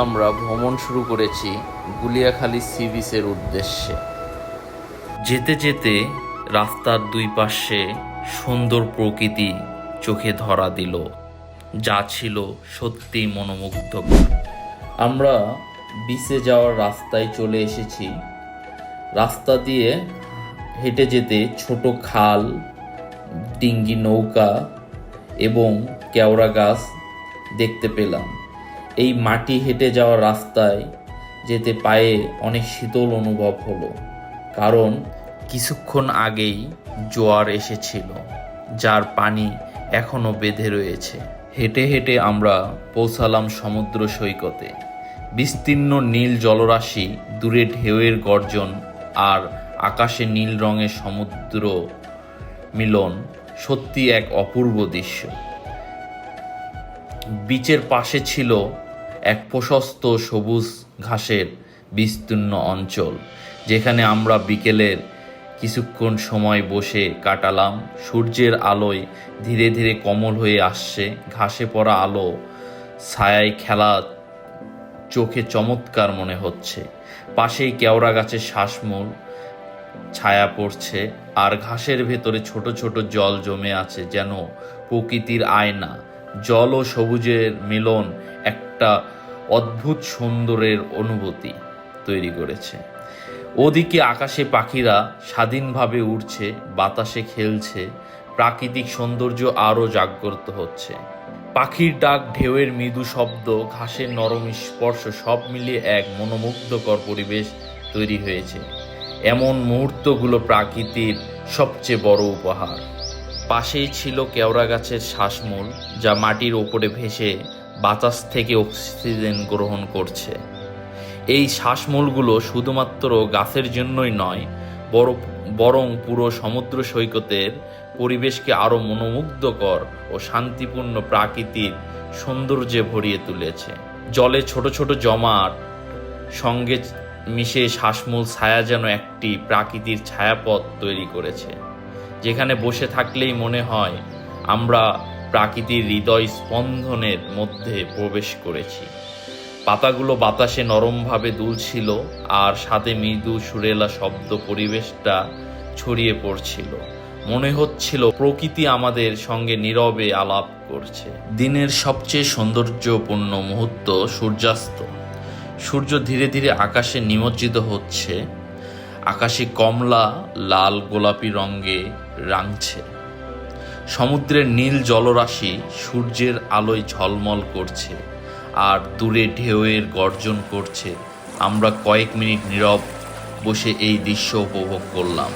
আমরা ভ্রমণ শুরু করেছি গুলিয়াখালী সি বিচের উদ্দেশ্যে। যেতে যেতে রাস্তার দুই পাশে সুন্দর প্রকৃতি চোখে ধরা দিল, যা ছিল সত্যিই মনোমুগ্ধকর। আমরা বিচে যাওয়ার রাস্তায় চলে এসেছি। রাস্তা দিয়ে হেঁটে যেতে ছোট খাল, ডিঙ্গি নৌকা এবং কেওড়া গাছ দেখতে পেলাম। এই মাটি হেঁটে যাওয়ার রাস্তায় যেতে পায়ে অনেক শীতল অনুভব হলো, কারণ কিছুক্ষণ আগেই জোয়ার এসেছিল, যার পানি এখনো বেঁধে রয়েছে। হেঁটে হেঁটে আমরা পৌঁছালাম সমুদ্র সৈকতে। বিস্তীর্ণ নীল জলরাশি, দূরে ঢেউয়ের গর্জন আর আকাশে নীল রঙের সমুদ্র মিলন সত্যি এক অপূর্ব দৃশ্য। বিচের পাশে ছিল এক প্রশস্ত সবুজ ঘাসের বিস্তীর্ণ অঞ্চল, যেখানে আমরা বিকেলের কিছুক্ষণ সময় বসে কাটালাম। সূর্যের আলোয় ধীরে ধীরে কোমল হয়ে আসছে, ঘাসে পড়া আলো ছায়ায় খেলা চোখে চমৎকার মনে হচ্ছে। পাশেই কেওড়া গাছের শ্বাসমূল ছায়া পড়ছে, আর ঘাসের ভেতরে ছোট ছোট জল জমে আছে, যেন প্রকৃতির আয়না। জল ও সবুজের মিলন একটা অদ্ভুত সুন্দরের অনুভূতি তৈরি করেছে। ওদিকে আকাশে পাখিরা স্বাধীনভাবে উড়ছে, বাতাসে খেলছে, প্রাকৃতিক সৌন্দর্য আরও জাগ্রত হচ্ছে। পাখির ডাক, ঢেউয়ের মৃদু শব্দ, ঘাসের নরম স্পর্শ, সব মিলিয়ে এক মনোমুগ্ধকর পরিবেশ তৈরি হয়েছে। এমন মুহূর্তগুলো প্রকৃতির সবচেয়ে বড় উপহার। পাশেই ছিল কেওড়া গাছের শ্বাসমূল, যা মাটির ওপরে ভেসে বাতাস থেকে অক্সিজেন গ্রহণ করছে। এই শ্বাসমূলগুলো শুধুমাত্র গাছের জন্যই নয়, বরং পুরো সমুদ্র সৈকতের পরিবেশকে আরও মনোমুগ্ধকর ও শান্তিপূর্ণ প্রাকৃতিক সৌন্দর্যে ভরিয়ে তুলেছে। জলে ছোট ছোট জমাট সঙ্গে মিশে শ্বাসমূল ছায়া যেন একটি প্রাকৃতিক ছায়াপথ তৈরি করেছে, যেখানে বসে থাকলেই মনে হয় আমরা প্রাকৃতির হৃদয় স্পন্দনের মধ্যে প্রবেশ করেছি। পাতাগুলো বাতাসে নরমভাবে দুলছিল, আর সাথে মৃদু সুরেলা শব্দ পরিবেশটা ছড়িয়ে পড়ছিল। মনে হচ্ছিল প্রকৃতি আমাদের সঙ্গে নীরবে আলাপ করছে। দিনের সবচেয়ে সৌন্দর্যপূর্ণ মুহূর্ত সূর্যাস্ত। সূর্য ধীরে ধীরে আকাশে নিমজ্জিত হচ্ছে, আকাশে কমলা, লাল, গোলাপি রঙে রাঙছে। সমুদ্রের নীল জলরাশি সূর্যের আলোয় ঝলমল করছে, আর দূরে ঢেউয়ের গর্জন করছে। আমরা কয়েক মিনিট নীরব বসে এই দৃশ্য উপভোগ করলাম।